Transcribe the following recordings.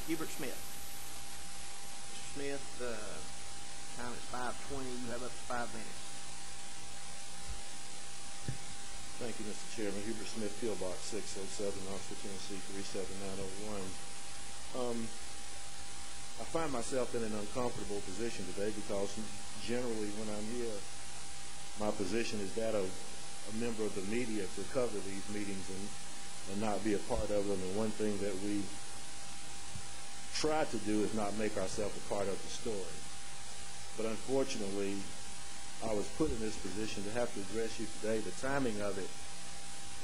Hubert Smith. Mr. Smith, time is 5:20. You have up to 5 minutes. Thank you, Mr. Chairman. Hubert Smith, P.O. Box 607, Knoxville, Tennessee 37901. I find myself in an uncomfortable position today because generally when I'm here, my position is that of a member of the media to cover these meetings and not be a part of them. And one thing that we try to do is not make ourselves a part of the story. But unfortunately, I was put in this position to have to address you today. The timing of it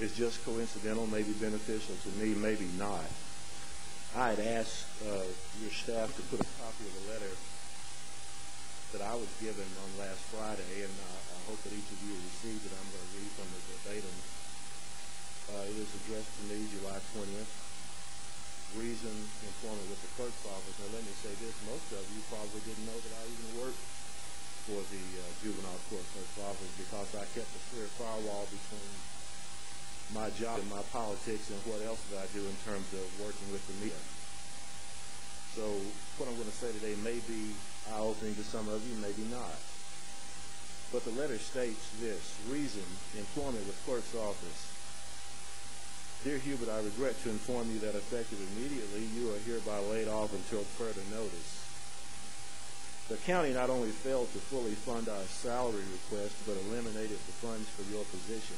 is just coincidental, maybe beneficial to me, maybe not. I had asked your staff to put a copy of the letter that I was given on last Friday, and I hope that each of you received it. I'm going to read from it verbatim. It is addressed to me July 20th. Reason, employment with the clerk's office. Now let me say this, most of you probably didn't know that I even worked for the juvenile court clerk's office because I kept a clear firewall between my job and my politics and what else that I do in terms of working with the media. So what I'm going to say today may be eye-opening to some of you, maybe not. But the letter states this: reason, employment with clerk's office. Dear Hubert, I regret to inform you that effective immediately, you are hereby laid off until further notice. The county not only failed to fully fund our salary request, but eliminated the funds for your position.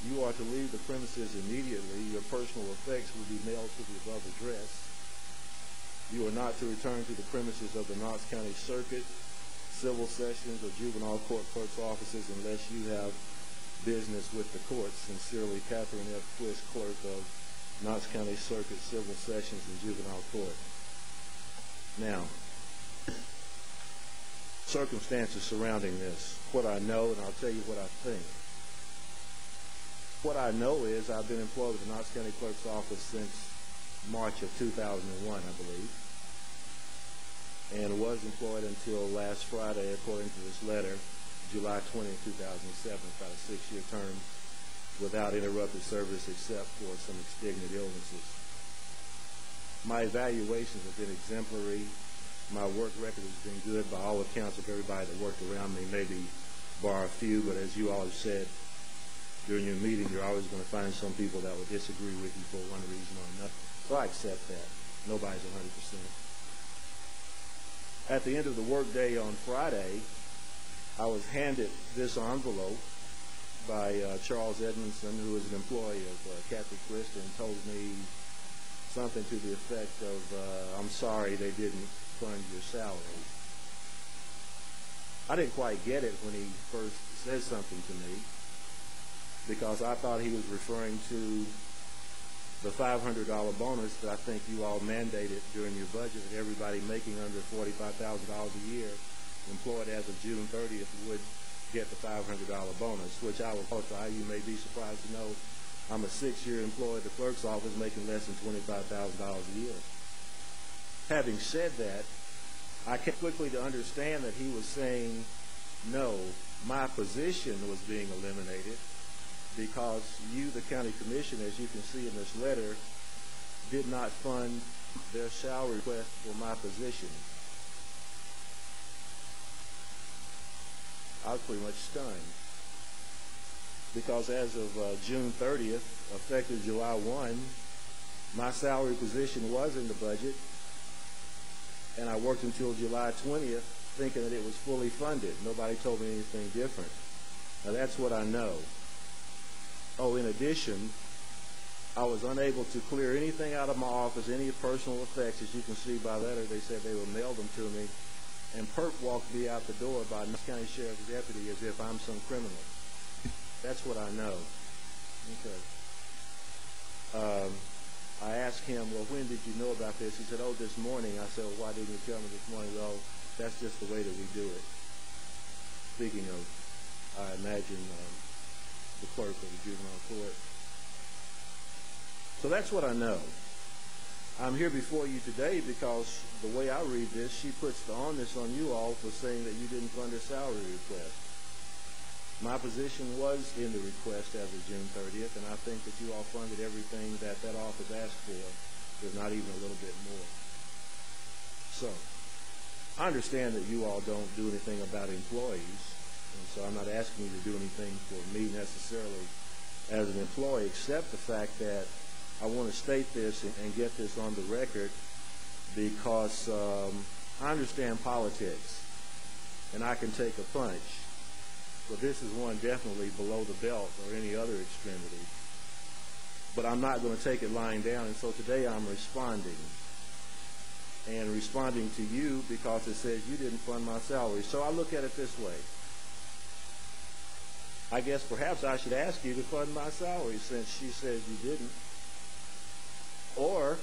You are to leave the premises immediately. Your personal effects will be mailed to the above address. You are not to return to the premises of the Knox County Circuit, civil sessions, or juvenile court clerk's offices unless you have business with the courts. Sincerely, Catherine F. Twist, clerk of Knox County Circuit, civil sessions, and juvenile court. Now, circumstances surrounding this, what I know, and I'll tell you what I think. What I know is I've been employed with the Knox County Clerk's Office since March of 2001, I believe, and was employed until last Friday, according to this letter, July 20, 2007, about a 6-year term without interrupted service except for some extenuating illnesses. My evaluations have been exemplary. My work record has been good by all accounts of everybody that worked around me, maybe bar a few, but as you all have said, during your meeting, you're always going to find some people that will disagree with you for one reason or another. So I accept that. Nobody's 100%. At the end of the workday on Friday, I was handed this envelope by Charles Edmondson, who is an employee of Kathy Twist, and told me something to the effect of, I'm sorry they didn't fund your salary. I didn't quite get it when he first said something to me, because I thought he was referring to the $500 bonus that I think you all mandated during your budget that everybody making under $45,000 a year employed as of June 30th would get the $500 bonus, which I will qualify. You may be surprised to know I'm a 6-year employee at the clerk's office making less than $25,000 a year. Having said that, I came quickly to understand that he was saying, no, my position was being eliminated because you, the county commission, as you can see in this letter, did not fund their salary request for my position. I was pretty much stunned because as of June 30th, effective July 1, my salary position was in the budget, and I worked until July 20th thinking that it was fully funded. Nobody told me anything different. Now that's what I know. Oh, in addition, I was unable to clear anything out of my office, any personal effects. As you can see by letter, they said they would mail them to me. And Perk walked me out the door by Knox County Sheriff's deputy as if I'm some criminal. That's what I know. Okay. I asked him, well, when did you know about this? He said, oh, this morning. I said, well, why didn't you tell me this morning? Well, that's just the way that we do it. Speaking of, I imagine, the clerk of the juvenile court. So that's what I know. I'm here before you today because the way I read this, she puts the onus on you all for saying that you didn't fund her salary request. My position was in the request as of June 30th, and I think that you all funded everything that that office asked for if not even a little bit more. So I understand that you all don't do anything about employees, and so I'm not asking you to do anything for me necessarily as an employee, except the fact that I want to state this and get this on the record because I understand politics, and I can take a punch, but this is one definitely below the belt or any other extremity. But I'm not going to take it lying down, and so today I'm responding. And responding to you because it says you didn't fund my salary. So I look at it this way. I guess perhaps I should ask you to fund my salary since she says you didn't. Or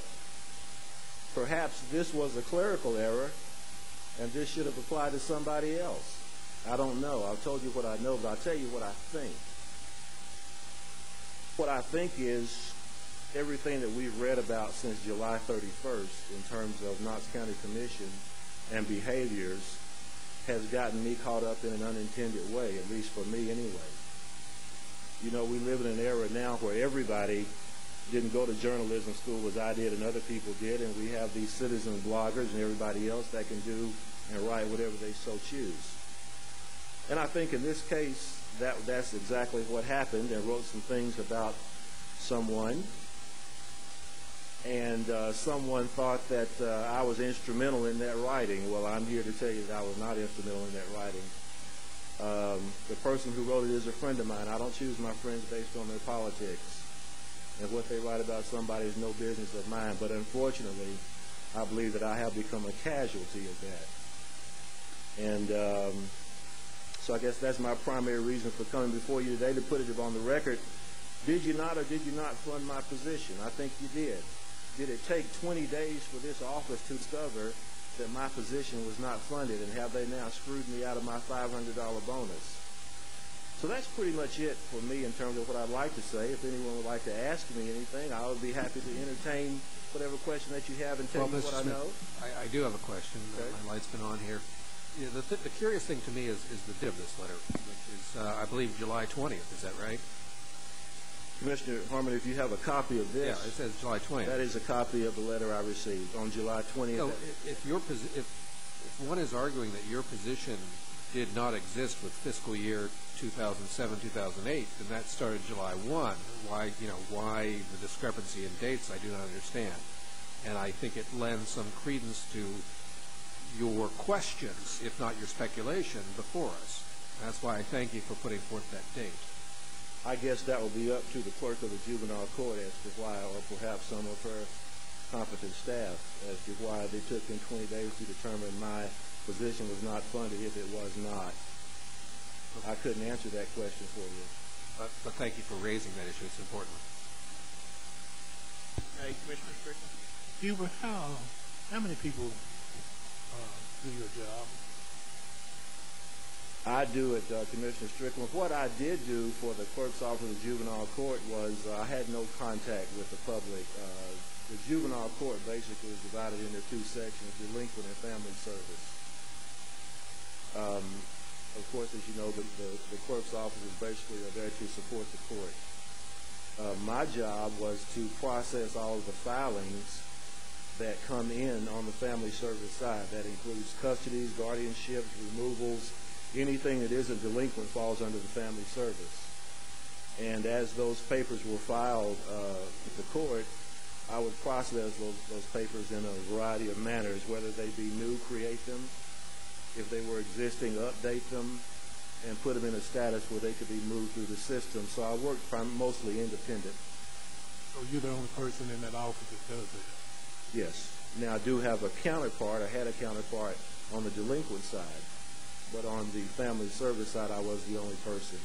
perhaps this was a clerical error and this should have applied to somebody else. I don't know. I've told you what I know, but I'll tell you what I think. What I think is everything that we've read about since July 31st in terms of Knox County Commission and behaviors has gotten me caught up in an unintended way, at least for me anyway. You know, we live in an era now where everybody didn't go to journalism school as I did and other people did, and we have these citizen bloggers and everybody else that can do and write whatever they so choose. And I think in this case, that's exactly what happened, and wrote some things about someone. And someone thought that I was instrumental in that writing. Well, I'm here to tell you that I was not instrumental in that writing. The person who wrote it is a friend of mine. I don't choose my friends based on their politics. And what they write about somebody is no business of mine. But unfortunately, I believe that I have become a casualty of that. And so I guess that's my primary reason for coming before you today, to put it on the record. Did you not or did you not fund my position? I think you did. Did it take 20 days for this office to discover that my position was not funded, and have they now screwed me out of my $500 bonus? So that's pretty much it for me in terms of what I'd like to say. If anyone would like to ask me anything, I would be happy to entertain whatever question that you have and tell you what I know. I do have a question. Okay. My light's been on here. You know, the curious thing to me is the date of this letter, which is, I believe, July 20th. Is that right? Commissioner Harmon, if you have a copy of this. Yeah, it says July 20th. That is a copy of the letter I received on July 20th. So if one is arguing that your position did not exist with fiscal year 2007, 2008, then that started July 1. Why the discrepancy in dates, I do not understand. And I think it lends some credence to your questions, if not your speculation, before us. That's why I thank you for putting forth that date. I guess that will be up to the clerk of the juvenile court as to why, or perhaps some of her competent staff, as to why they took them 20 days to determine my position was not funded if it was not. I couldn't answer that question for you. But thank you for raising that issue. It's important. Hey, Commissioner Strickland. Hubert, how many people do your job? I do it, Commissioner Strickland. What I did do for the clerk's office of the juvenile court was I had no contact with the public. The juvenile court basically is divided into two sections, delinquent and family service. Of course, as you know, the clerk's office is basically there to support the court. My job was to process all of the filings that come in on the family service side. That includes custodies, guardianships, removals. Anything that isn't delinquent falls under the family service. And as those papers were filed with the court, I would process those papers in a variety of manners, whether they be new, create them. If they were existing, update them, and put them in a status where they could be moved through the system. So I worked mostly independent. So you're the only person in that office that does that? Yes. Now I do have a counterpart. I had a counterpart on the delinquent side. But on the family service side, I was the only person.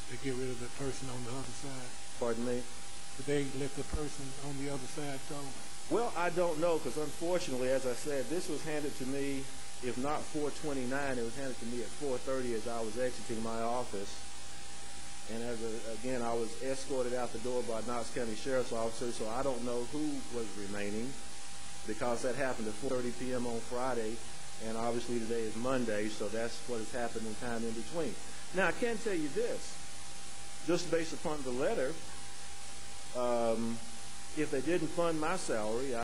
They get rid of the person on the other side? Pardon me? Did they let the person on the other side go? Well, I don't know, because unfortunately, as I said, this was handed to me, if not 4:29, it was handed to me at 4:30 as I was exiting my office. And again, I was escorted out the door by Knox County Sheriff's Officer, so I don't know who was remaining, because that happened at 4:30 p.m. on Friday. And obviously today is Monday, so that's what has happened in time in between. Now, I can tell you this. Just based upon the letter, if they didn't fund my salary,